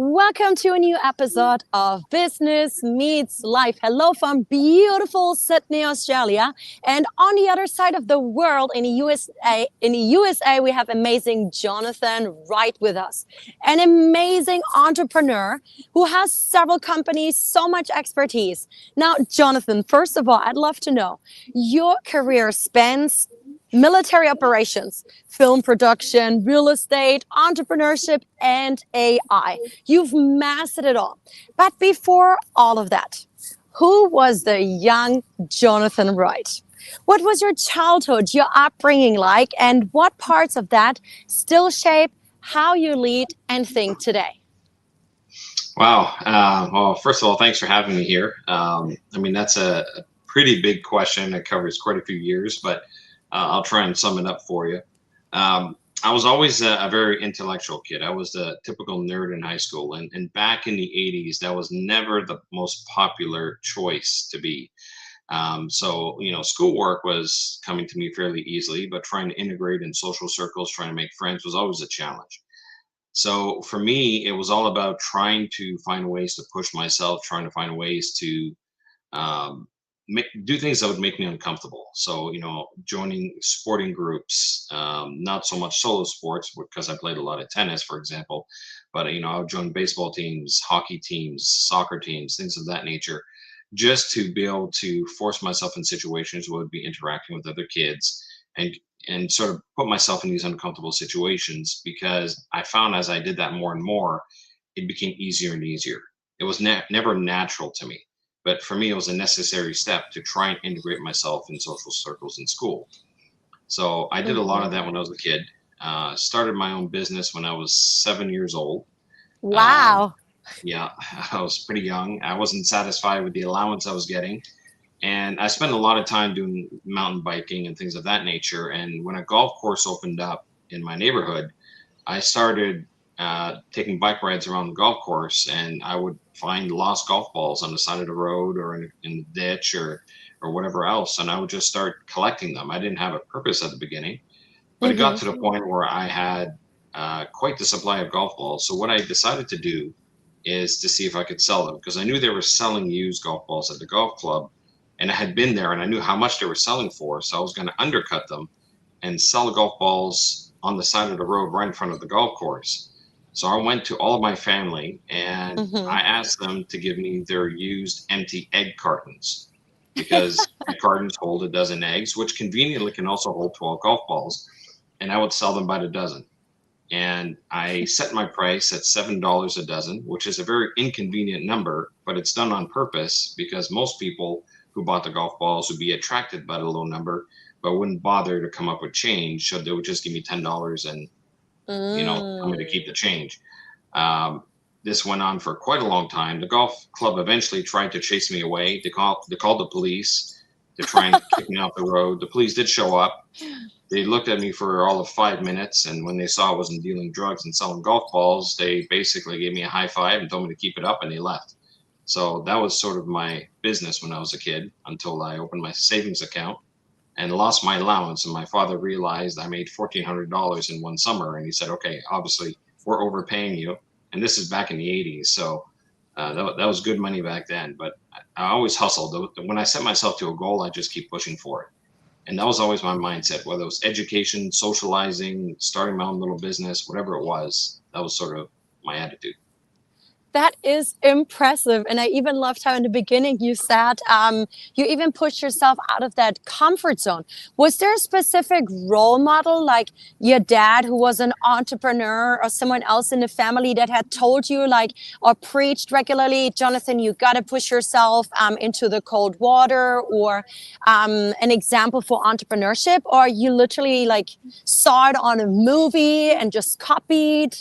Welcome to a new episode of Business Meets Life. Hello from beautiful Sydney, Australia. And on the other side of the world, in the USA, we have amazing Jonathan Wright with us, an amazing entrepreneur who has several companies, so much expertise. Now, Jonathan, first of all, I'd love to know your career spans military operations, film production, real estate, entrepreneurship, and AI. You've mastered it all. But before all of that, who was the young Jonathan Wright? What was your childhood, your upbringing like, and what parts of that still shape how you lead and think today? Wow. Well, first of all, thanks for having me here. That's a pretty big question that covers quite a few years, but I'll try and sum it up for you. I was always a very intellectual kid. I was the typical nerd in high school. And back in the 80s, that was never the most popular choice to be. Schoolwork was coming to me fairly easily, but trying to integrate in social circles, trying to make friends was always a challenge. So for me, it was all about trying to find ways to push myself, trying to find ways to um, do things that would make me uncomfortable. So, joining sporting groups, not so much solo sports because I played a lot of tennis, for example, but, I would join baseball teams, hockey teams, soccer teams, things of that nature, just to be able to force myself in situations where I would be interacting with other kids and and sort of put myself in these uncomfortable situations because I found as I did that more and more, it became easier and easier. It was never natural to me, but for me, it was a necessary step to try and integrate myself in social circles in school. So I did a lot of Mhm. that when I was a kid. Started my own business when I was 7 years old. Um, Wow. yeah, I was pretty young. I wasn't satisfied with the allowance I was getting. And I spent a lot of time doing mountain biking and things of that nature. And when a golf course opened up in my neighborhood, I started taking bike rides around the golf course, and I would find lost golf balls on the side of the road or in the ditch or whatever else, and I would just start collecting them. I didn't have a purpose at the beginning, but it got Hmm. to the point where I had quite the supply of golf balls. So what I decided to do is to see if I could sell them because I knew they were selling used golf balls at the golf club, and I had been there and I knew how much they were selling for. So I was going to undercut them and sell the golf balls on the side of the road right in front of the golf course. So I went to all of my family and Hmm. I asked them to give me their used empty egg cartons because egg cartons hold a dozen eggs, which conveniently can also hold 12 golf balls. And I would sell them by the dozen. And I set my price at $7 a dozen, which is a very inconvenient number, but it's done on purpose because most people who bought the golf balls would be attracted by the low number, but wouldn't bother to come up with change. So they would just give me $10 and, tell me to keep the Mm. change. Um, this went on for quite a long time. The golf club eventually tried to chase me away. They called the police to try and kick me off the road. The police did show up. They looked at me for all of 5 minutes, and when they saw I wasn't dealing drugs and selling golf balls, they basically gave me a high five and told me to keep it up, and they left. So that was sort of my business when I was a kid until I opened my savings account and lost my allowance. And my father realized I made $1,400 in one summer, and he said, "Okay, obviously we're overpaying you." And this is back in the 80s, so that was good money back then. But I always hustled. When I set myself to a goal, I just keep pushing for it. And that was always my mindset, whether it was education, socializing, starting my own little business, whatever it was, that was sort of my attitude. That is impressive. And I even loved how in the beginning you said you even pushed yourself out of that comfort zone. Was there a specific role model, like your dad who was an entrepreneur or someone else in the family that had told you, like, or preached regularly, Jonathan, you got to push yourself into the cold water, or an example for entrepreneurship? Or you literally like saw it on a movie and just copied?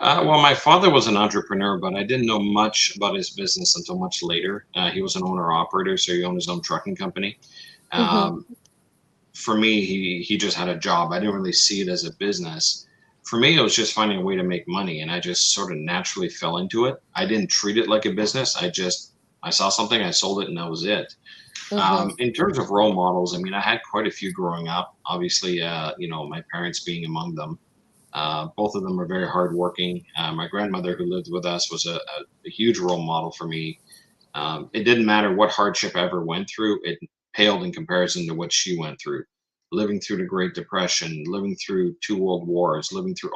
Well, my father was an entrepreneur, but I didn't know much about his business until much later. He was an owner operator, so he owned his own trucking company. Hmm. Um, for me, he just had a job. I didn't really see it as a business. For me, it was just finding a way to make money, and I just sort of naturally fell into it. I didn't treat it like a business. I saw something, I sold it, and that was it. Hmm. In terms of role models, I mean, I had quite a few growing up. Obviously, my parents being among them. Both of them are very hardworking. My grandmother, who lived with us, was a huge role model for me. It didn't matter what hardship I ever went through, it paled in comparison to what she went through. Living through the Great Depression, living through two world wars, living through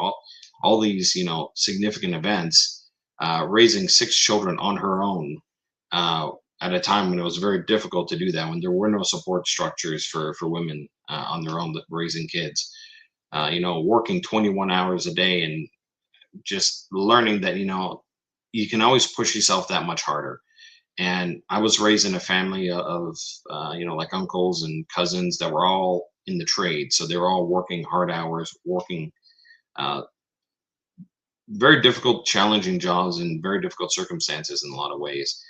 all these, significant events, raising six children on her own, uh, at a time when it was very difficult to do that, when there were no support structures for women on their own raising kids. Working 21 hours a day and just learning that, you can always push yourself that much harder. And I was raised in a family of, like uncles and cousins that were all in the trade. So they were all working hard hours, working uh, very difficult, challenging jobs in very difficult circumstances in a lot of ways.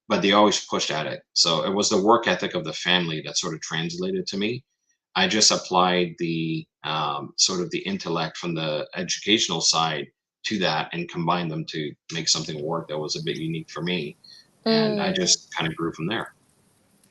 But they always pushed at it. So it was the work ethic of the family that sort of translated to me. I just applied the sort of the intellect from the educational side to that and combined them to make something work that was a bit unique for me. And I Mm. just kind of grew from there.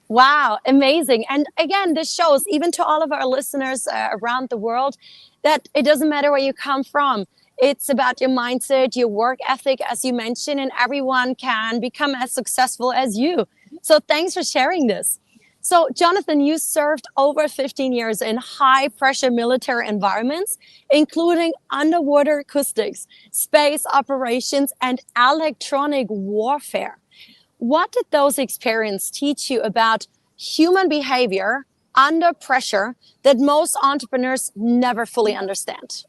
Wow, amazing. And again, this shows, even to all of our listeners around the world, that it doesn't matter where you come from. It's about your mindset, your work ethic, as you mentioned, and everyone can become as successful as you. So thanks for sharing this. So, Jonathan, you served over 15 years in high pressure military environments, including underwater acoustics, space operations, and electronic warfare. What did those experiences teach you about human behavior under pressure that most entrepreneurs never fully understand?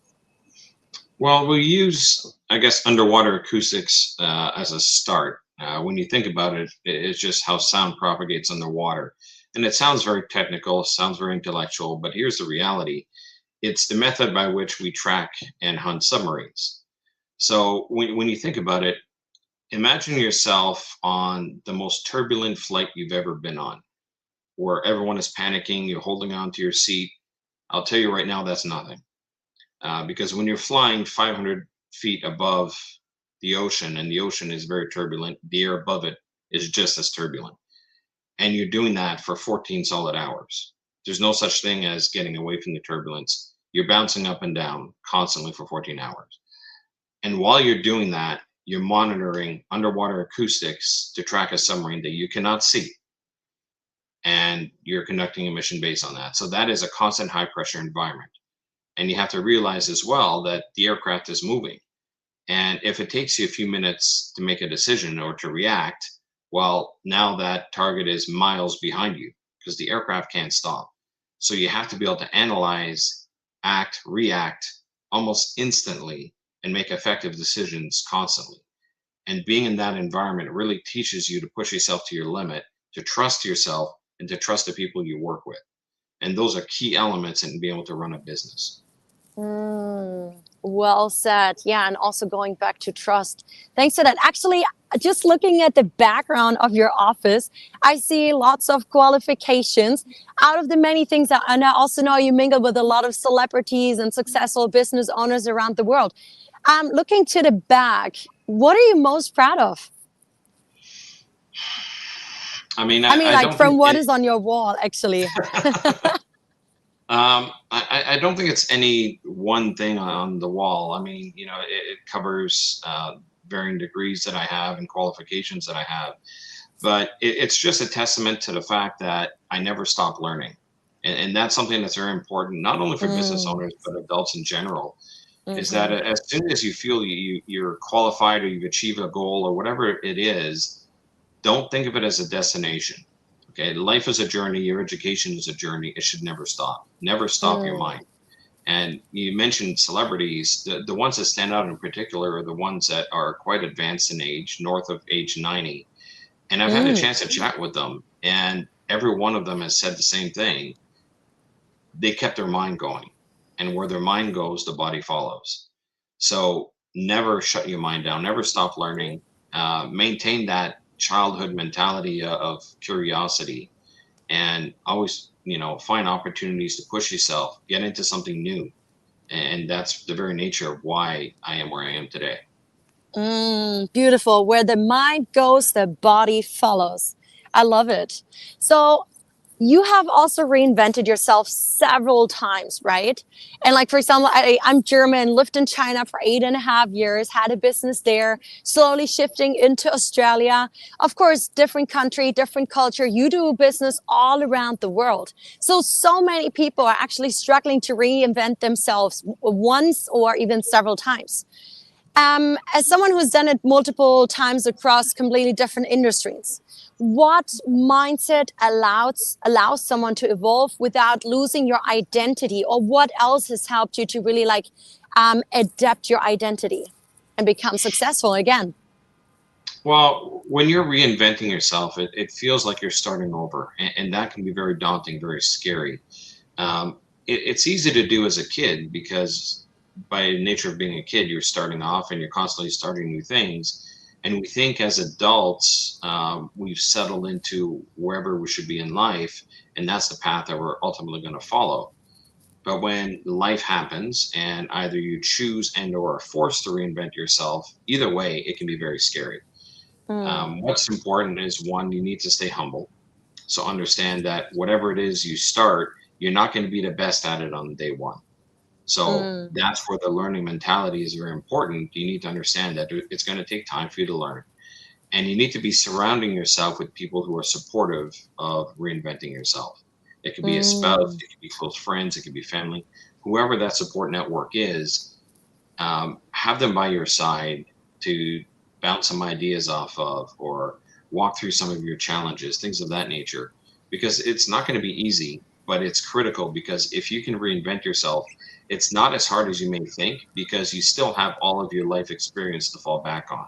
Well, we use, I guess, underwater acoustics as a start. When you think about it, it's just how sound propagates underwater. And it sounds very technical, sounds very intellectual, but here's the reality: it's the method by which we track and hunt submarines. So when you think about it, imagine yourself on the most turbulent flight you've ever been on, where everyone is panicking, you're holding on to your seat. I'll tell you right now, that's nothing. Because when you're flying 500 feet above the ocean, and the ocean is very turbulent, the air above it is just as turbulent. And you're doing that for 14 solid hours. There's no such thing as getting away from the turbulence. You're bouncing up and down constantly for 14 hours. And while you're doing that, you're monitoring underwater acoustics to track a submarine that you cannot see. And you're conducting a mission based on that. So that is a constant high pressure environment. And you have to realize as well that the aircraft is moving. And if it takes you a few minutes to make a decision or to react, well, now that target is miles behind you because the aircraft can't stop. So you have to be able to analyze, act, react almost instantly and make effective decisions constantly. And being in that environment really teaches you to push yourself to your limit, to trust yourself, and to trust the people you work with. And those are key elements in being able to run a business. Well said. Yeah, and also going back to trust. Thanks for that. Actually, just looking at the background of your office, I see lots of qualifications. Out of the many things that, and I also know you mingle with a lot of celebrities and successful business owners around the world. Looking to the back, what are you most proud of? I mean, I mean, I like don't think from what it, is on your wall, actually. I don't think it's any one thing on the wall. I mean, it covers varying degrees that I have and qualifications that I have, but it's just a testament to the fact that I never stop learning. And that's something that's very important, not only for business Mm, owners, but adults in general, is that mhm. as soon as you feel you're qualified or you've achieved a goal or whatever it is, don't think of it as a destination. Okay, life is a journey. Your education is a journey. It should never stop. Never stop your Mm, mind. And you mentioned celebrities. The ones that stand out in particular are the ones that are quite advanced in age, north of age 90. And I've had a mm. chance to chat with them, and every one of them has said the same thing. They kept their mind going. And where their mind goes, the body follows. So never shut your mind down, never stop learning. Maintain that childhood mentality of curiosity, and always, find opportunities to push yourself, get into something new. And that's the very nature of why I am where I am today. Beautiful. Where the mind goes, the body follows. I love it. So, you have also reinvented yourself several times, right? And like, for example, I'm German, lived in China for 8.5 years, had a business there, slowly shifting into Australia. Of course, different country, different culture. You do business all around the world. So many people are actually struggling to reinvent themselves once or even several times. As someone who's done it multiple times across completely different industries, what mindset allows someone to evolve without losing your identity, or what else has helped you to really like adapt your identity and become successful again? Well, when you're reinventing yourself, it feels like you're starting over, and that can be very daunting, very scary. It's easy to do as a kid because by nature of being a kid, you're starting off and you're constantly starting new things. And we think as adults, we've settled into wherever we should be in life, and that's the path that we're ultimately going to follow. But when life happens and either you choose and or are forced to reinvent yourself, either way, it can be very scary. Mm, What's important is one, you need to stay humble. So understand that whatever it is you start, you're not going to be the best at it on day one. So mm, that's where the learning mentality is very important. You need to understand that it's going to take time for you to learn. And you need to be surrounding yourself with people who are supportive of reinventing yourself. It could be a spouse, mm. it could be close friends, it could be family, whoever that support network is. Have them by your side to bounce some ideas off of or walk through some of your challenges, things of that nature, because it's not going to be easy, but it's critical because if you can reinvent yourself, it's not as hard as you may think because you still have all of your life experience to fall back on.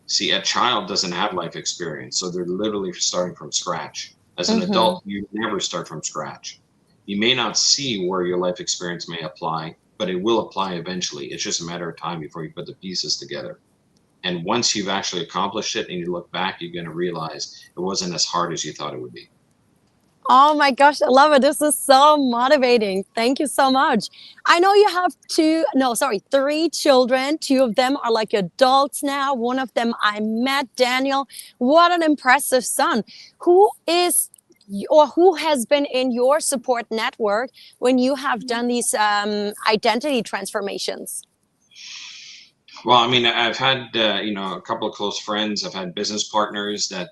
See, a child doesn't have life experience, so they're literally starting from scratch. As an Mm-hmm. adult, you never start from scratch. You may not see where your life experience may apply, but it will apply eventually. It's just a matter of time before you put the pieces together. And once you've actually accomplished it and you look back, you're going to realize it wasn't as hard as you thought it would be. Oh my gosh, I love it. This is so motivating. Thank you so much. I know you have three children. Two of them are like adults now. One of them I met, Daniel. What an impressive son. Who is or who has been in your support network when you have done these identity transformations? Well, I mean, I've had a couple of close friends. I've had business partners that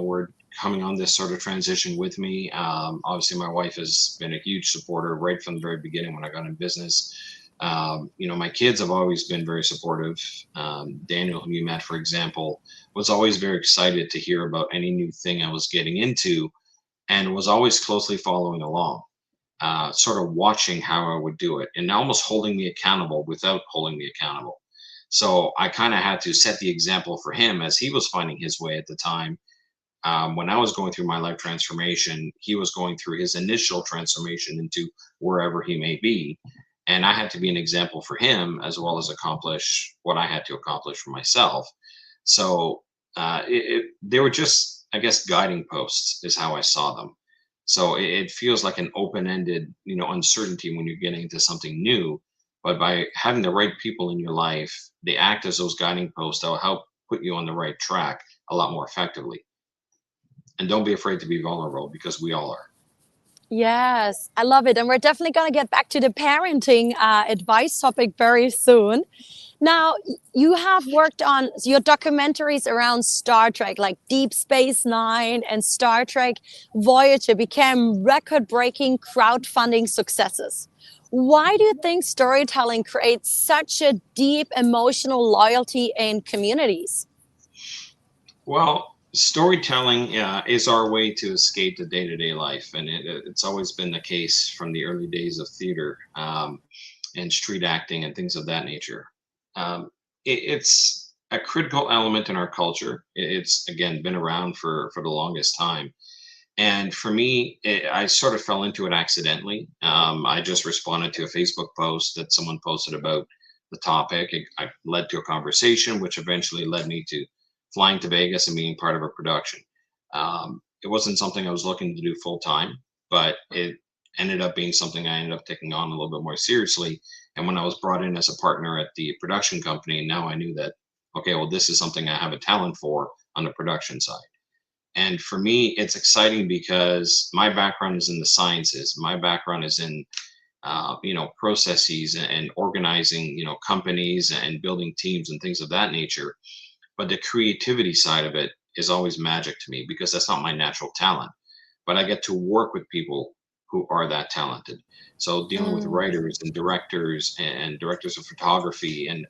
were coming on this sort of transition with me. Obviously, my wife has been a huge supporter right from the very beginning when I got in business. My kids have always been very supportive. Daniel, who you met, for example, was always very excited to hear about any new thing I was getting into, and was always closely following along. Sort of watching how I would do it and almost holding me accountable without holding me accountable. So I kind of had to set the example for him as he was finding his way at the time. When I was going through my life transformation, he was going through his initial transformation into wherever he may be. And I had to be an example for him as well as accomplish what I had to accomplish for myself. So they were just, I guess, guiding posts is how I saw them. So it feels like an open-ended, uncertainty when you're getting into something new. But by having the right people in your life, they act as those guiding posts that will help put you on the right track a lot more effectively. And don't be afraid to be vulnerable because we all are. Yes, I love it. And we're definitely going to get back to the parenting advice topic very soon. Now, you have worked on your documentaries around Star Trek, like Deep Space Nine and Star Trek Voyager became record breaking crowdfunding successes. Why do you think storytelling creates such a deep emotional loyalty in communities? Well, storytelling is our way to escape the day-to-day life, and it's always been the case from the early days of theater and street acting and things of that nature. It's a critical element in our culture. It's again been around for the longest time, and for me, I sort of fell into it accidentally. I just responded to a Facebook post that someone posted about the topic. I led to a conversation, which eventually led me to flying to Vegas and being part of a production. It wasn't something I was looking to do full time, but it ended up being something I ended up taking on a little bit more seriously. And when I was brought in as a partner at the production company, now I knew that, okay, well, this is something I have a talent for on the production side. And for me, it's exciting because my background is in the sciences. My background is in processes and organizing companies and building teams and things of that nature. But the creativity side of it is always magic to me because that's not my natural talent. But I get to work with people who are that talented. So dealing with Mm. writers and directors of photography and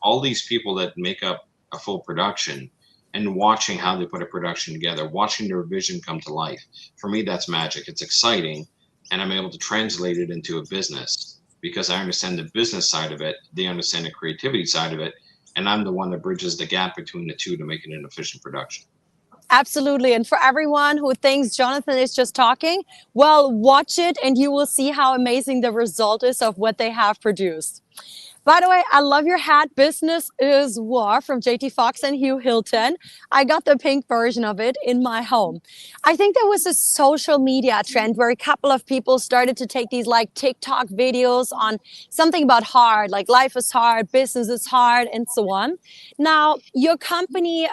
all these people that make up a full production, and watching how they put a production together, watching their vision come to life. For me, that's magic. It's exciting, and I'm able to translate it into a business because I understand the business side of it. They understand the creativity side of it, and I'm the one that bridges the gap between the two to make it an efficient production. Absolutely. And for everyone who thinks Jonathan is just talking, well, watch it and you will see how amazing the result is of what they have produced. By the way, I love your hat. Business is War from JT Fox and Hugh Hilton. I got the pink version of it in my home. I think there was a social media trend where a couple of people started to take these like TikTok videos on something about hard, like life is hard, business is hard, and so on. Now, your company,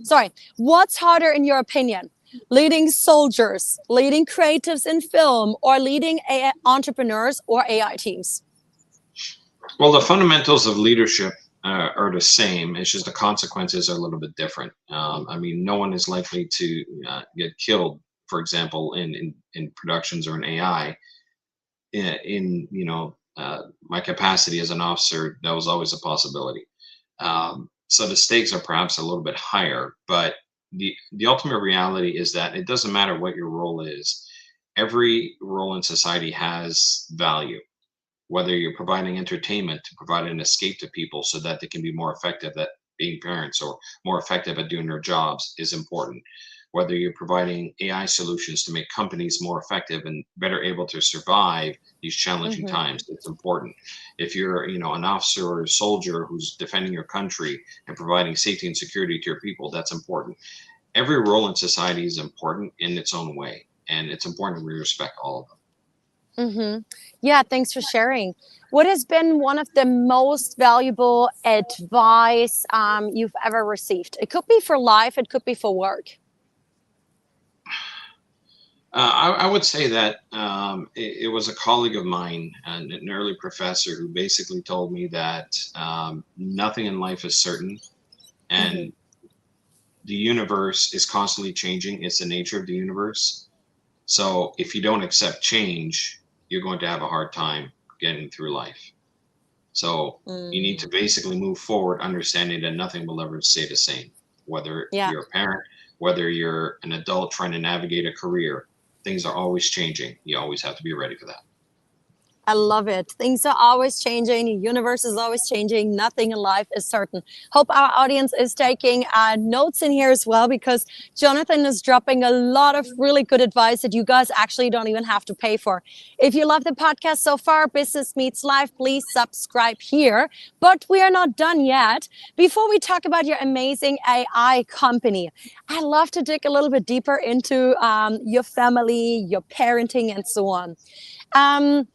sorry, what's harder in your opinion? Leading soldiers, leading creatives in film, or leading AI entrepreneurs or AI teams? Well, the fundamentals of leadership are the same. It's just the consequences are a little bit different. I mean, no one is likely to get killed, for example, in productions or in AI. In my capacity as an officer, that was always a possibility. So the stakes are perhaps a little bit higher, but the ultimate reality is that it doesn't matter what your role is. Every role in society has value, whether you're providing entertainment to provide an escape to people so that they can be more effective at being parents or more effective at doing their jobs is important. Whether you're providing AI solutions to make companies more effective and better able to survive these challenging Mm-hmm. times, it's important. If you're, an officer or a soldier who's defending your country and providing safety and security to your people, that's important. Every role in society is important in its own way, and it's important we respect all of them. Mm-hmm. Yeah, thanks for sharing. What has been one of the most valuable advice you've ever received? It could be for life, it could be for work. I would say that it was a colleague of mine, an early professor, who basically told me that nothing in life is certain, Mm-hmm. and the universe is constantly changing. It's the nature of the universe. So if you don't accept change, you're going to have a hard time getting through life. So you need to Mm. basically move forward, understanding that nothing will ever stay the same. Whether Yeah. you're a parent, whether you're an adult trying to navigate a career, things are always changing. You always have to be ready for that. I love it. Things are always changing. The universe is always changing. Nothing in life is certain. Hope our audience is taking notes in here as well because Jonathan is dropping a lot of really good advice that you guys actually don't even have to pay for. If you love the podcast so far, Business Meets Life, please subscribe here. But we are not done yet. Before we talk about your amazing AI company, I'd love to dig a little bit deeper into your family, your parenting, and so on. Um,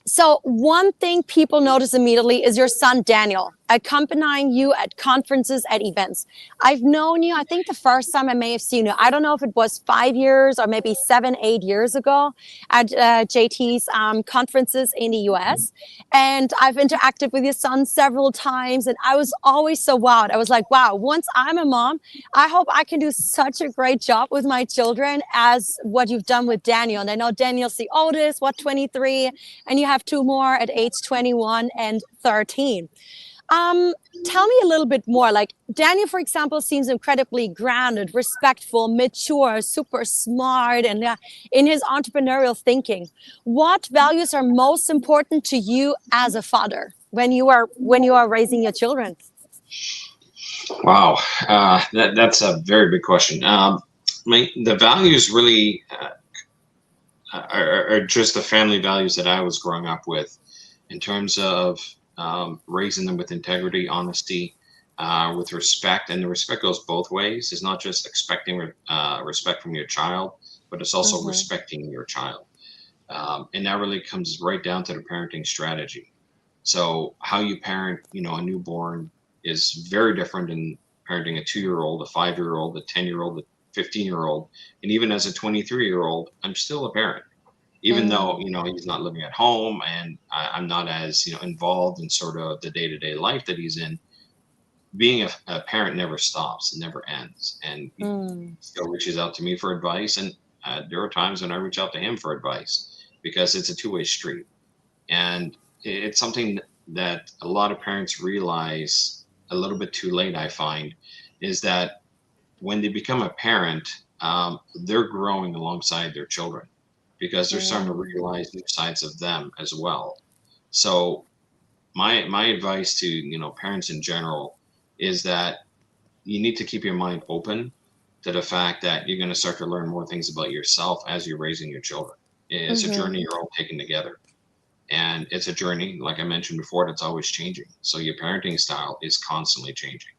so one thing people notice immediately is your son Daniel accompanying you at conferences, at events. I've known you, I think the first time I may have seen you, I don't know if it was 5 years or maybe 7, 8 years ago at JT's conferences in the US. And I've interacted with your son several times and I was always so wowed. I was like, wow, once I'm a mom, I hope I can do such a great job with my children as what you've done with Daniel. And I know Daniel's the oldest, 23, and you have two more at age 21 and 13. Um, Tell me a little bit more. Like Daniel, for example, seems incredibly grounded, respectful, mature, super smart, and in his entrepreneurial thinking. What values are most important to you as a father when you are raising your children? Wow, that's a very big question. The values really are just the family values that I was growing up with, in terms of raising them with integrity, honesty, with respect, and the respect goes both ways. It's not just expecting respect from your child, but it's also Mm-hmm. respecting your child, and that really comes right down to the parenting strategy. So how you parent, a newborn is very different than parenting a 2-year old, a 5-year old, a 10-year old, a 15-year old, and even as a 23-year old, I'm still a parent. Even though, Mm, he's not living at home and I'm not as, involved in sort of the day-to-day life that he's in, being a parent never stops, it never ends. And he mm, still reaches out to me for advice. And there are times when I reach out to him for advice because it's a two-way street. And it's something that a lot of parents realize a little bit too late, I find, is that when they become a parent, they're growing alongside their children because they're starting to mm, realize new sides of them as well. So my advice to parents in general is that you need to keep your mind open to the fact that you're going to start to learn more things about yourself as you're raising your children. It's a mhm, journey you're all taking together. And it's a journey, like I mentioned before, that's always changing. So your parenting style is constantly changing.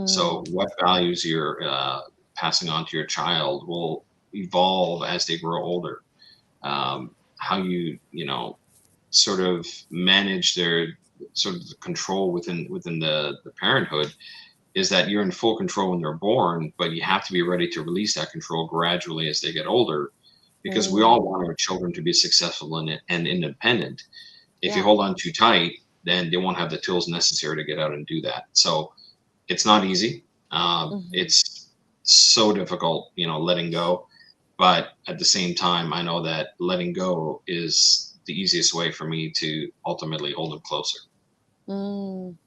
So mm, what values you're passing on to your child will evolve as they grow older. How you sort of manage their sort of the control within the parenthood is that you're in full control when they're born, but you have to be ready to release that control gradually as they get older, because we all mm. want our children to be successful and independent. If you Yeah. hold on too tight, then they won't have the tools necessary to get out and do that. So it's not easy. Mhm. It's so difficult, letting go. But at the same time, I know that letting go is the easiest way for me to ultimately hold them closer. Mm.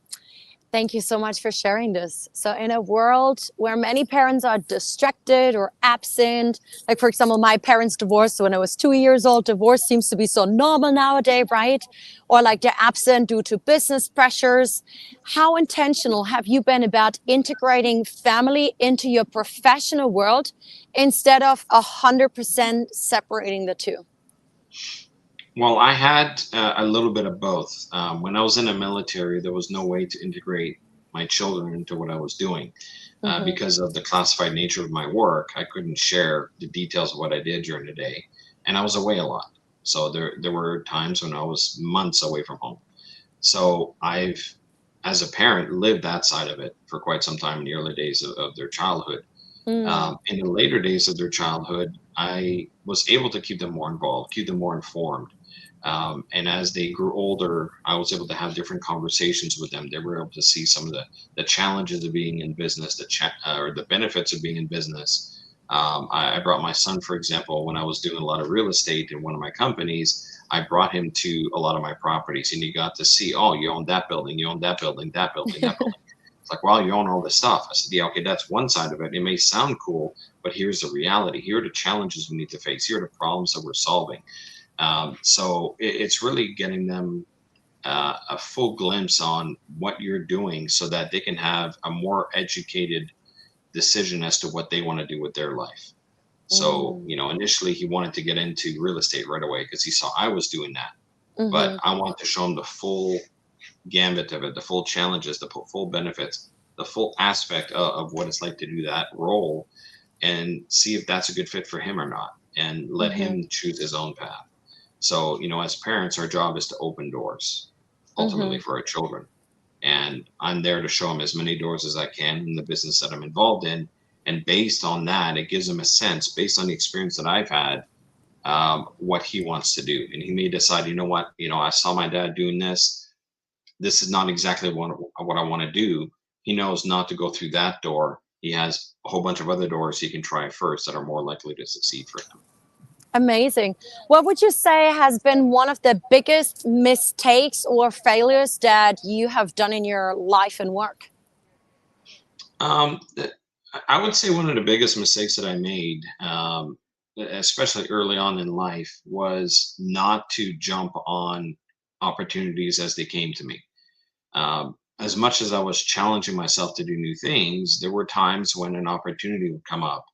Thank you so much for sharing this. So, in a world where many parents are distracted or absent, like for example, my parents divorced when I was 2 years old, divorce seems to be so normal nowadays, right? Or like they're absent due to business pressures. How intentional have you been about integrating family into your professional world instead of 100% separating the two? Well, I had a little bit of both. When I was in the military, there was no way to integrate my children into what I was doing Hmm. because of the classified nature of my work. I couldn't share the details of what I did during the day, and I was away a lot. So there were times when I was months away from home. So I've, as a parent, lived that side of it for quite some time in the early days of their childhood. Mm, In the later days of their childhood, I was able to keep them more involved, keep them more informed. And as they grew older, I was able to have different conversations with them. They were able to see some of the challenges of being in business, or the benefits of being in business. I brought my son, for example, when I was doing a lot of real estate in one of my companies. I brought him to a lot of my properties, and he got to see, oh, you own that building, you own that building, that building, that building. It's like, wow, you own all this stuff. I said, yeah, okay, that's one side of it. It may sound cool, but here's the reality. Here are the challenges we need to face. Here are the problems that we're solving. So it's really getting them a full glimpse on what you're doing so that they can have a more educated decision as to what they want to do with their life. So, mm, initially he wanted to get into real estate right away because he saw I was doing that. But mhm, I want to show him the full gambit of it, the full challenges, the full benefits, the full aspect of what it's like to do that role and see if that's a good fit for him or not and let mhm, him choose his own path. So, as parents, our job is to open doors ultimately mhm, for our children. And I'm there to show them as many doors as I can in the business that I'm involved in. And based on that, it gives them a sense, based on the experience that I've had, what he wants to do. And he may decide, you know what, I saw my dad doing this. This is not exactly what I want to do. He knows not to go through that door. He has a whole bunch of other doors he can try first that are more likely to succeed for him. amazing. What would you say has been one of the biggest mistakes or failures that you have done in your life and work? I would say one of the biggest mistakes that I made, especially early on in life, was not to jump on opportunities as they came to me. As much as I was challenging myself to do new things, there were times when an opportunity would come up,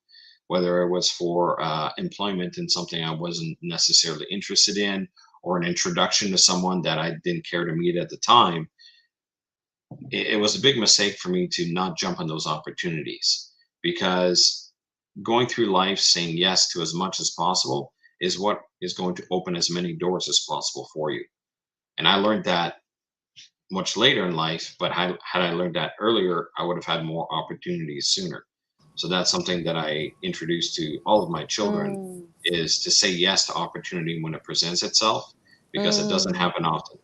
whether it was for employment in something I wasn't necessarily interested in, or an introduction to someone that I didn't care to meet at the time. It was a big mistake for me to not jump on those opportunities because going through life saying yes to as much as possible is what is going to open as many doors as possible for you. And I learned that much later in life, but had I learned that earlier, I would have had more opportunities sooner. So that's something that I introduce to all of my children, Mm, is to say yes to opportunity when it presents itself, because it doesn't mm. happen often.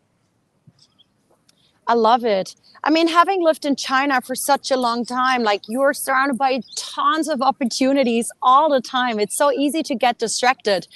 I love it. I mean, having lived in China for such a long time, like you're surrounded by tons of opportunities all the time. It's so easy to get distracted.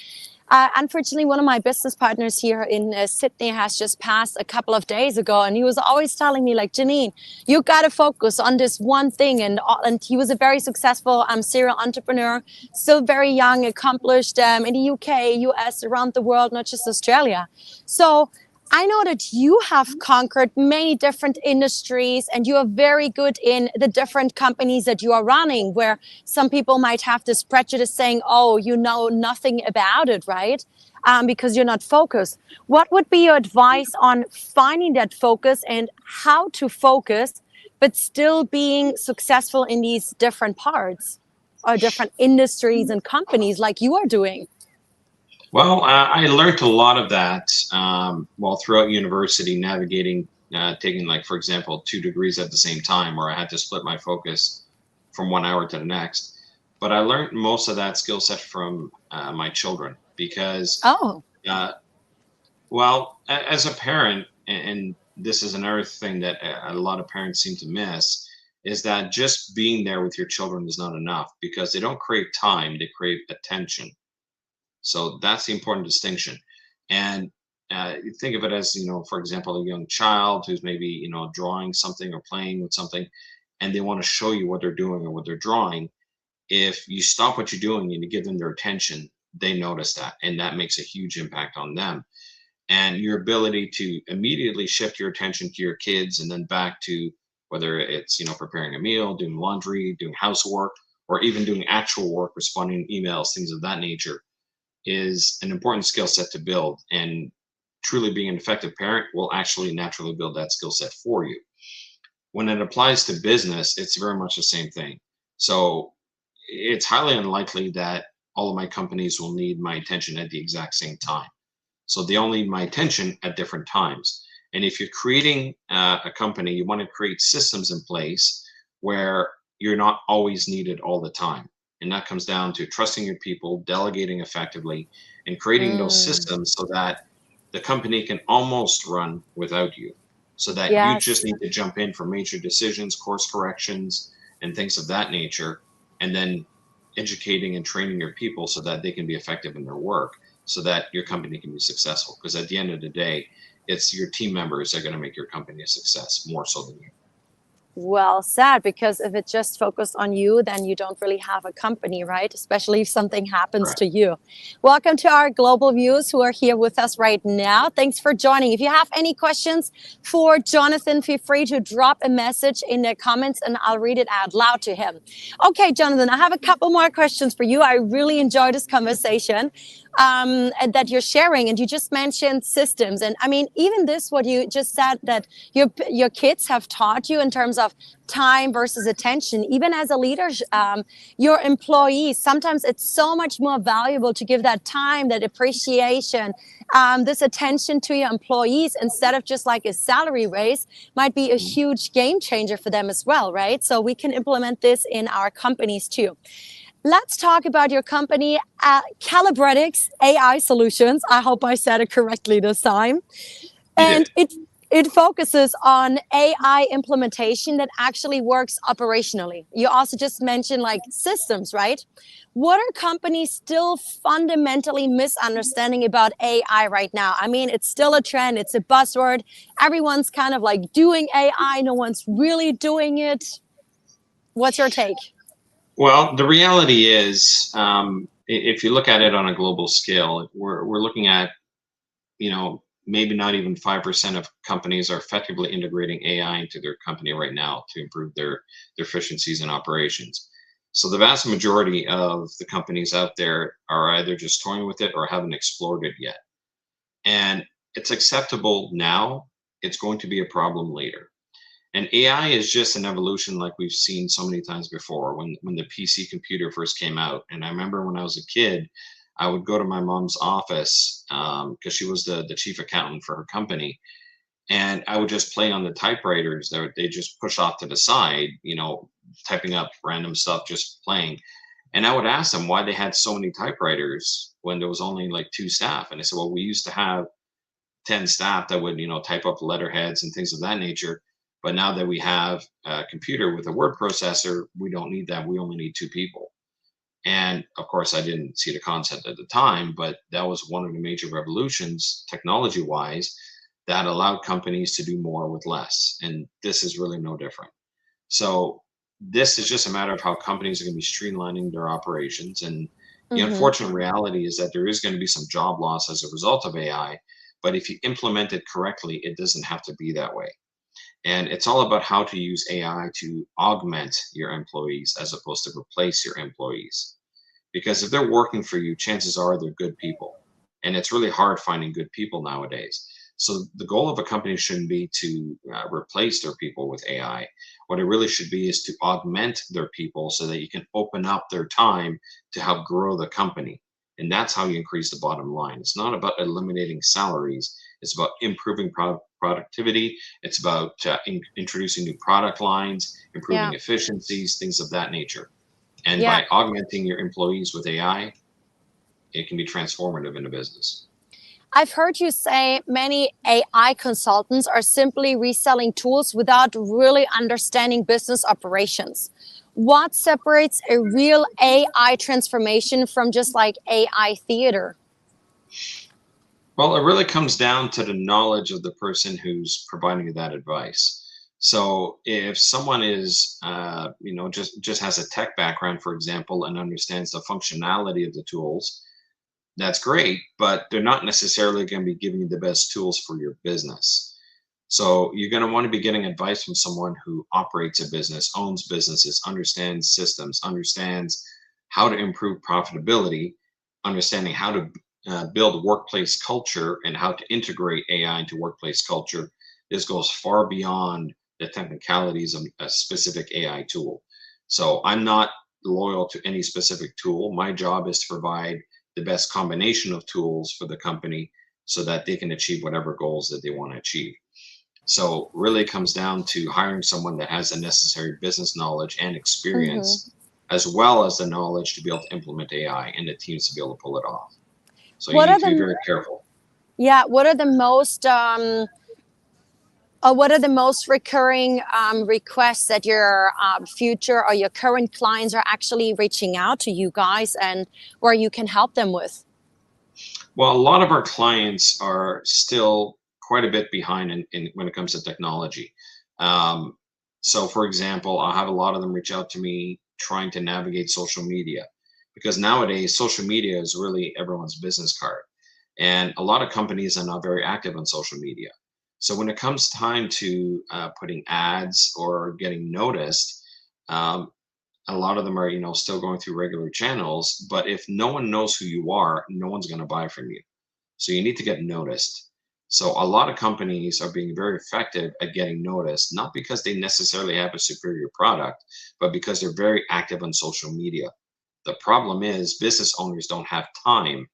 Unfortunately, one of my business partners here in Sydney has just passed a couple of days ago, and he was always telling me, like, Janine, you got to focus on this one thing. And he was a very successful serial entrepreneur, still very young, accomplished in the UK, US, around the world, not just Australia. So I know that you have conquered many different industries and you are very good in the different companies that you are running, where some people might have this prejudice saying, oh, you know nothing about it, right? Because you're not focused. What would be your advice on finding that focus and how to focus, but still being successful in these different parts or different industries and companies like you are doing? Well, I learned a lot of that while throughout university, navigating, taking, like, for example, 2 degrees at the same time, where I had to split my focus from 1 hour to the next. But I learned most of that skill set from my children, because, Oh, uh, well, as a parent, and this is another thing that a lot of parents seem to miss, is that just being there with your children is not enough, because they don't crave time, they crave attention. So that's the important distinction. And you think of it as, for example, a young child who's maybe, drawing something or playing with something, and they want to show you what they're doing or what they're drawing. If you stop what you're doing and you give them their attention, they notice that, and that makes a huge impact on them. And your ability to immediately shift your attention to your kids and then back to, whether it's, preparing a meal, doing laundry, doing housework, or even doing actual work, responding to emails, things of that nature, is an important skill set to build. And truly being an effective parent will actually naturally build that skill set for you. When it applies to business, it's very much the same thing. So it's highly unlikely that all of my companies will need my attention at the exact same time. So they all need my attention at different times. And if you're creating a company, you want to create systems in place where you're not always needed all the time. And that comes down to trusting your people, delegating effectively, and creating those mm, systems so that the company can almost run without you. So that you just yes. need to jump in for major decisions, course corrections, and things of that nature. And then educating and training your people so that they can be effective in their work, so that your company can be successful. Because at the end of the day, it's your team members that are going to make your company a success more so than you. Well said, because if it just focused on you, then you don't really have a company, right? Especially if something happens Correct. to you. Welcome to our global viewers who are here with us right now. Thanks for joining. If you have any questions for Jonathan, feel free to drop a message in the comments and I'll read it out loud to him. Okay, Jonathan, I have a couple more questions for you. I really enjoyed this conversation and that you're sharing. And you just mentioned systems. And I mean, even this, what you just said, that your kids have taught you in terms of time versus attention. Even as a leader, your employees, sometimes it's so much more valuable to give that time, that appreciation, this attention to your employees instead of just like a salary raise might be a Mhm. huge game changer for them as well, right? So we can implement this in our companies too. Let's talk about your company, Calibretics AI Solutions. I hope I said it correctly this time. You And did. it focuses on AI implementation that actually works operationally. You also just mentioned like systems, right? What are companies still fundamentally misunderstanding about AI right now? I mean, it's still a trend, it's a buzzword. Everyone's kind of like doing AI, no one's really doing it. What's your take? Well, the reality is, if you look at it on a global scale, we're looking at, maybe not even 5% of companies are effectively integrating AI into their company right now to improve their efficiencies and operations. So the vast majority of the companies out there are either just toying with it or haven't explored it yet. And it's acceptable now, it's going to be a problem later. And AI is just an evolution, like we've seen so many times before. When the PC computer first came out, and I remember when I was a kid, I would go to my mom's office, because she was the chief accountant for her company, and I would just play on the typewriters that they just push off to the side, typing up random stuff, just playing. And I would ask them why they had so many typewriters when there was only like two staff. And they said, well, we used to have 10 staff that would, type up letterheads and things of that nature. But now that we have a computer with a word processor, we don't need that. We only need two people. And of course, I didn't see the concept at the time, but that was one of the major revolutions, technology wise, that allowed companies to do more with less. And this is really no different. So, this is just a matter of how companies are going to be streamlining their operations. And the Mm-hmm. unfortunate reality is that there is going to be some job loss as a result of AI. But if you implement it correctly, it doesn't have to be that way. And it's all about how to use AI to augment your employees as opposed to replace your employees. Because if they're working for you, chances are they're good people. And it's really hard finding good people nowadays. So the goal of a company shouldn't be to replace their people with AI. What it really should be is to augment their people so that you can open up their time to help grow the company. And that's how you increase the bottom line. It's not about eliminating salaries. It's about improving productivity. It's about introducing new product lines, Yeah. improving efficiencies, things of that nature. And Yeah. by augmenting your employees with AI, it can be transformative in a business. I've heard you say many AI consultants are simply reselling tools without really understanding business operations. What separates a real AI transformation from just like AI theater? Well, it really comes down to the knowledge of the person who's providing you that advice. So if someone is, just has a tech background, for example, and understands the functionality of the tools, that's great, but they're not necessarily going to be giving you the best tools for your business. So you're going to want to be getting advice from someone who operates a business, owns businesses, understands systems, understands how to improve profitability, understanding how to build workplace culture and how to integrate AI into workplace culture. This goes far beyond the technicalities of a specific AI tool. So I'm not loyal to any specific tool. My job is to provide the best combination of tools for the company so that they can achieve whatever goals that they want to achieve. So really it comes down to hiring someone that has the necessary business knowledge and Mm-hmm. experience, as well as the knowledge to be able to implement AI and the teams to be able to pull it off. So you What need are to be the very careful. yeah? What are the most recurring requests that your future or your current clients are actually reaching out to you guys and where you can help them with? Well, a lot of our clients are still quite a bit behind in when it comes to technology. Um, so, for example, I'll have a lot of them reach out to me trying to navigate social media because nowadays social media is really everyone's business card. And a lot of companies are not very active on social media. So, when it comes time to putting ads or getting noticed, um, a lot of them are still going through regular channels, but if no one knows who you are, no one's going to buy from you. So you need to get noticed. So a lot of companies are being very effective at getting noticed, not because they necessarily have a superior product, but because they're very active on social media. The problem is business owners don't have time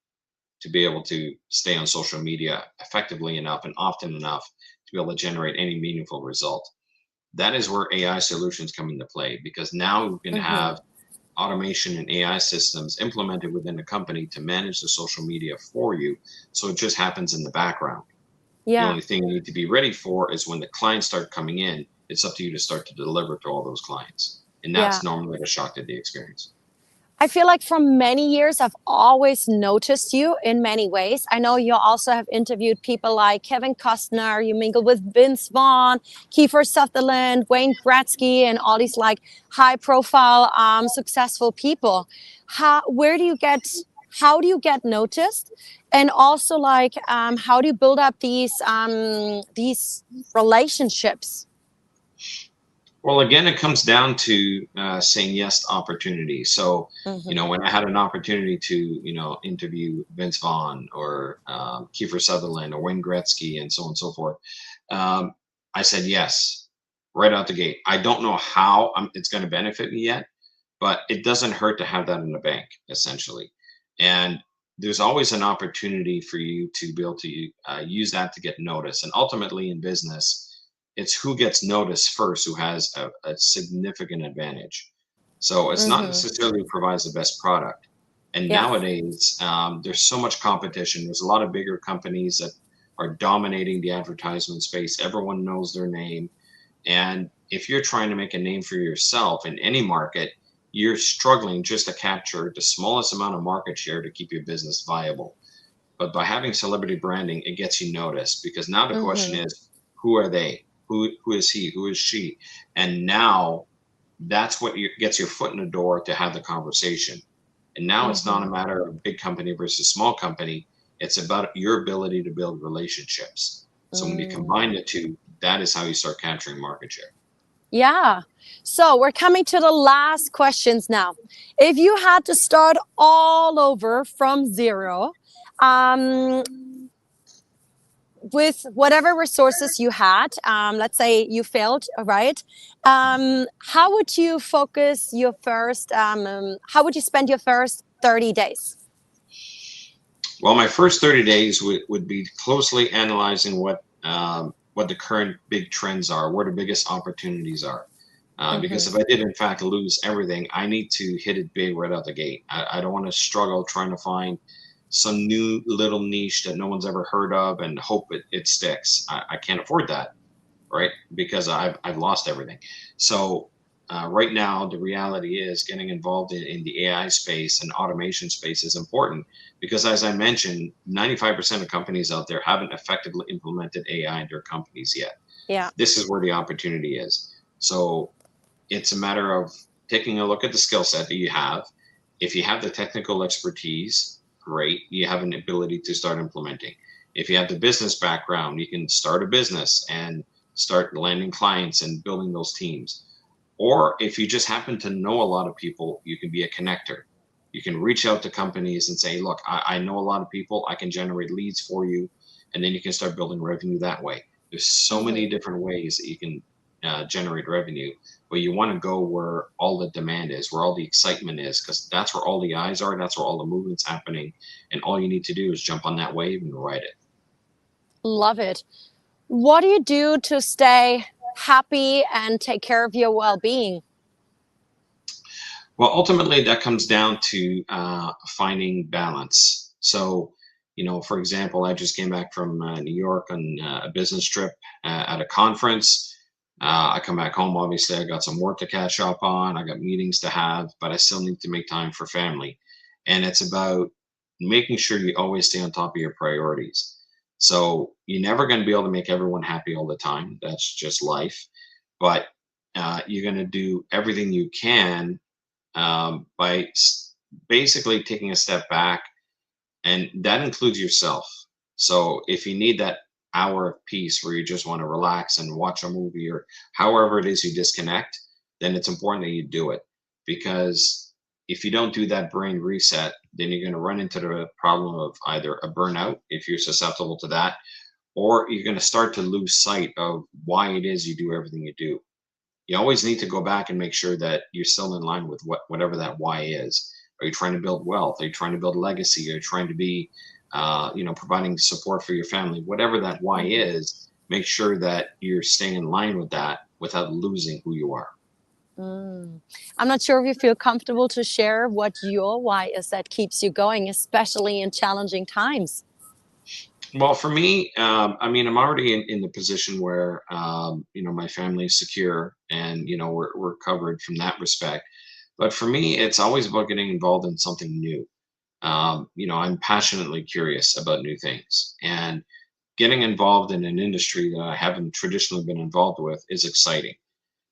to be able to stay on social media effectively enough and often enough to be able to generate any meaningful result. That is where AI solutions come into play because now we can Mm-hmm. have automation and AI systems implemented within the company to manage the social media for you. So it just happens in the background. The Yeah. only thing you need to be ready for is when the clients start coming in, it's up to you to start to deliver to all those clients. And Yeah. that's normally the shock that they experience. I feel like for many years, I've always noticed you in many ways. I know you also have interviewed people like Kevin Costner, you mingle with Vince Vaughn, Kiefer Sutherland, Wayne Gretzky, and all these like high profile, successful people. Where do you get, how do you get noticed? And also like, how do you build up these relationships? Well, again, it comes down to saying yes to opportunity. So, Mm-hmm. when I had an opportunity to, interview Vince Vaughn or Kiefer Sutherland or Wayne Gretzky and so on and so forth, um, I said yes right out the gate. I don't know how it's going to benefit me yet, but it doesn't hurt to have that in the bank, essentially. And there's always an opportunity for you to be able to use that to get noticed. And ultimately in business, it's who gets noticed first who has a significant advantage. So it's not Mm-hmm. necessarily who provides the best product. And Yeah. nowadays, there's so much competition. There's a lot of bigger companies that are dominating the advertisement space. Everyone knows their name. And if you're trying to make a name for yourself in any market, you're struggling just to capture the smallest amount of market share to keep your business viable. But by having celebrity branding, it gets you noticed because now the question Mm-hmm. is, who are they? Who is he? Who is she? And now that's what gets your foot in the door to have the conversation. And now it's not Mm-hmm. a matter of big company versus small company. It's about your ability to build relationships. So when you Mm. combine the two, that is how you start capturing market share. Yeah. So we're coming to the last questions now. If you had to start all over from zero, um, with whatever resources you had, let's say you failed, right? How would you focus your first, how would you spend your first 30 days? Well, my first 30 days would be closely analyzing what the current big trends are, where the biggest opportunities are. Because Mm-hmm. if I did, in fact, lose everything, I need to hit it big right out the gate. I don't want to struggle trying to find some new little niche that no one's ever heard of and hope it sticks. I can't afford that, right? Because I've lost everything. So right now, the reality is getting involved in the AI space and automation space is important because, as I mentioned, 95% of companies out there haven't effectively implemented AI in their companies yet. Yeah. This is where the opportunity is. So it's a matter of taking a look at the skill set that you have. If you have the technical expertise, great, you have an ability to start implementing. If you have the business background, you can start a business and start landing clients and building those teams. Or if you just happen to know a lot of people, you can be a connector. You can reach out to companies and say, look, I know a lot of people, I can generate leads for you. And then you can start building revenue that way. There's so many Mm-hmm. different ways that you can generate revenue, but you want to go where all the demand is, where all the excitement is, because that's where all the eyes are, that's where all the movement's happening. And all you need to do is jump on that wave and ride it. Love it. What do you do to stay happy and take care of your well-being? Well, ultimately, that comes down to finding balance. So, for example, I just came back from New York on a business trip at a conference. I come back home, obviously, I got some work to catch up on, I got meetings to have, but I still need to make time for family. And it's about making sure you always stay on top of your priorities. So, you're never going to be able to make everyone happy all the time. That's just life. But you're going to do everything you can by basically taking a step back, and that includes yourself. So if you need that hour of peace where you just want to relax and watch a movie or however it is you disconnect, then it's important that you do it because if you don't do that brain reset, then you're going to run into the problem of either a burnout if you're susceptible to that, or you're going to start to lose sight of why it is you do everything you do. You always need to go back and make sure that you're still in line with whatever that why is. Are you trying to build wealth? Are you trying to build legacy? Are you trying to be, providing support for your family? Whatever that why Mm-hmm. is, make sure that you're staying in line with that without losing who you are. Mm. I'm not sure if you feel comfortable to share what your why is that keeps you going, especially in challenging times. Well, for me, I mean, I'm already in the position where, my family is secure and, we're covered from that respect. But for me, it's always about getting involved in something new. I'm passionately curious about new things, and getting involved in an industry that I haven't traditionally been involved with is exciting.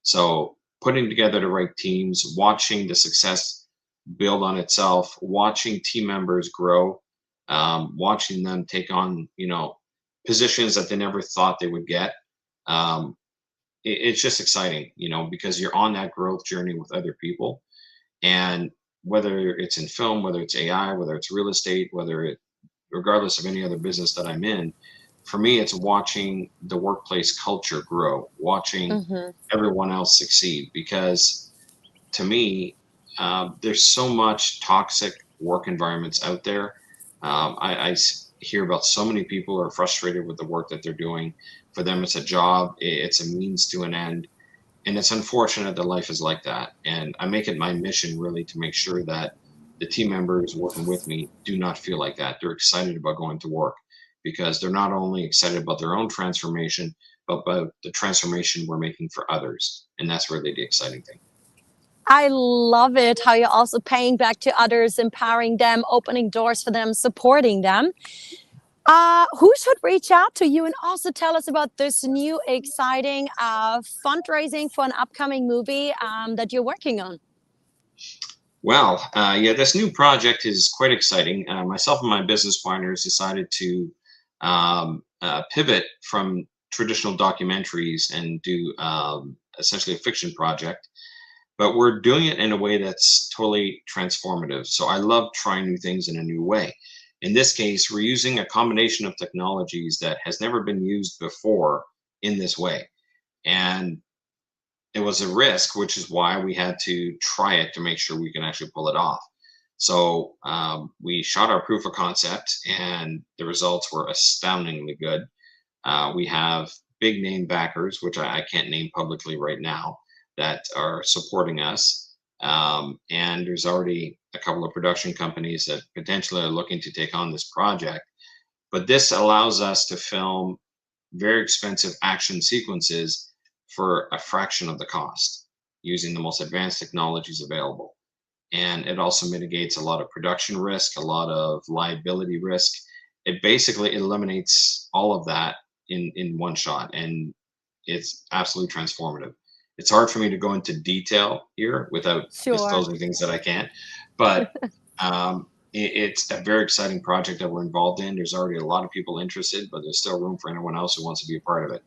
So, putting together the right teams, watching the success build on itself, watching team members grow, watching them take on, positions that they never thought they would get. Um, it's just exciting, because you're on that growth journey with other people, and whether it's in film, whether it's AI, whether it's real estate, regardless of any other business that I'm in, for me, it's watching the workplace culture grow, watching Mm-hmm. everyone else succeed. Because to me, there's so much toxic work environments out there. Hear about so many people are frustrated with the work that they're doing. For them, it's a job, it's a means to an end. And it's unfortunate that life is like that. And I make it my mission really to make sure that the team members working with me do not feel like that. They're excited about going to work because they're not only excited about their own transformation, but about the transformation we're making for others. And that's really the exciting thing. I love it how you're also paying back to others, empowering them, opening doors for them, supporting them. Who should reach out to you and also tell us about this new exciting fundraising for an upcoming movie that you're working on? Well, yeah, this new project is quite exciting. Myself and my business partners decided to pivot from traditional documentaries and do essentially a fiction project, but we're doing it in a way that's totally transformative. So I love trying new things in a new way. In this case, we're using a combination of technologies that has never been used before in this way. And it was a risk, which is why we had to try it to make sure we can actually pull it off. So we shot our proof of concept, and the results were astoundingly good. We have big name backers, which I can't name publicly right now, that are supporting us. And there's already a couple of production companies that potentially are looking to take on this project. But this allows us to film very expensive action sequences for a fraction of the cost using the most advanced technologies available. And it also mitigates a lot of production risk, a lot of liability risk. It basically eliminates all of that in one shot, and it's absolutely transformative. It's hard for me to go into detail here without Sure. disclosing things that I can't, but it's a very exciting project that we're involved in. There's already a lot of people interested, but there's still room for anyone else who wants to be a part of it.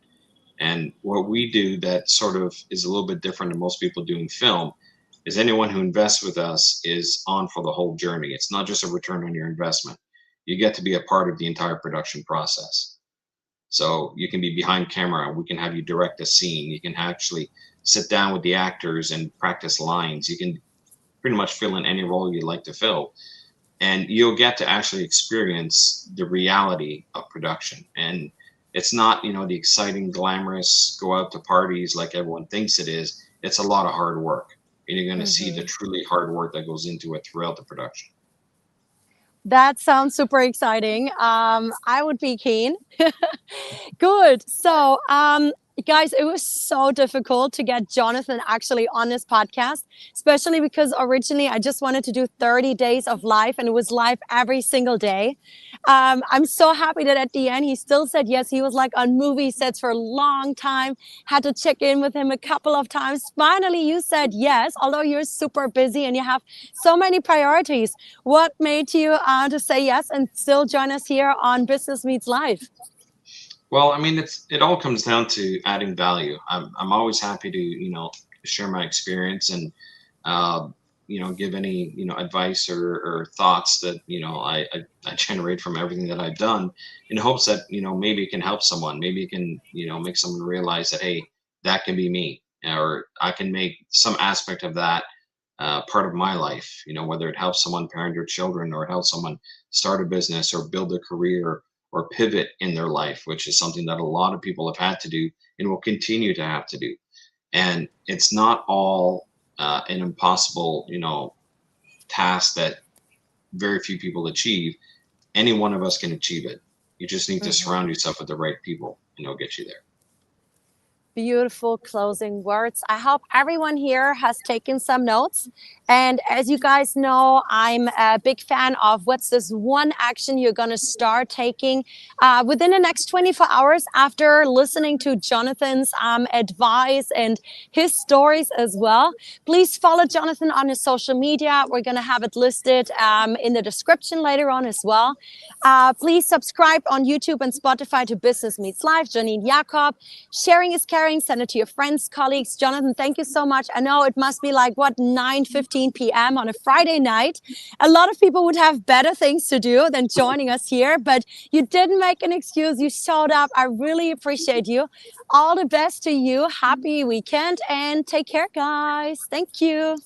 And what we do that sort of is a little bit different than most people doing film is anyone who invests with us is on for the whole journey. It's not just a return on your investment. You get to be a part of the entire production process. So you can be behind camera. We can have you direct a scene. You can actually sit down with the actors and practice lines. You can pretty much fill in any role you'd like to fill. And you'll get to actually experience the reality of production. And it's not, the exciting, glamorous, go out to parties like everyone thinks it is. It's a lot of hard work. And you're going to see the Mhm. truly hard work that goes into it throughout the production. That sounds super exciting. I would be keen. Good. So, guys, it was so difficult to get Jonathan actually on this podcast, especially because originally I just wanted to do 30 days of live and it was live every single day. I'm so happy that at the end he still said yes. He was like on movie sets for a long time, had to check in with him a couple of times. Finally, you said yes, although you're super busy and you have so many priorities. What made you to say yes and still join us here on Business Meets Live? Well, I mean, it all comes down to adding value. I'm always happy to share my experience and uh, give any advice or thoughts that I generate from everything that I've done, in hopes that maybe it can help someone. Maybe it can make someone realize that, hey, that can be me, or I can make some aspect of that part of my life. Whether it helps someone parent their children, or it helps someone start a business or build a career or pivot in their life, which is something that a lot of people have had to do and will continue to have to do. And it's not all an impossible, task that very few people achieve. Any one of us can achieve it. You just need to Mhm. surround yourself with the right people, and it'll get you there. Beautiful closing words. I hope everyone here has taken some notes. And as you guys know, I'm a big fan of what's this one action you're going to start taking within the next 24 hours after listening to Jonathan's advice and his stories as well. Please follow Jonathan on his social media. We're going to have it listed in the description later on as well. Please subscribe on YouTube and Spotify to Business Meets Live. Janine Jakob. Sharing is caring. Send it to your friends, colleagues. Jonathan, thank you so much. I know it must be like, 9:15 p.m. on a Friday night. A lot of people would have better things to do than joining us here, but you didn't make an excuse. You showed up. I really appreciate you. All the best to you. Happy weekend and take care, guys. Thank you.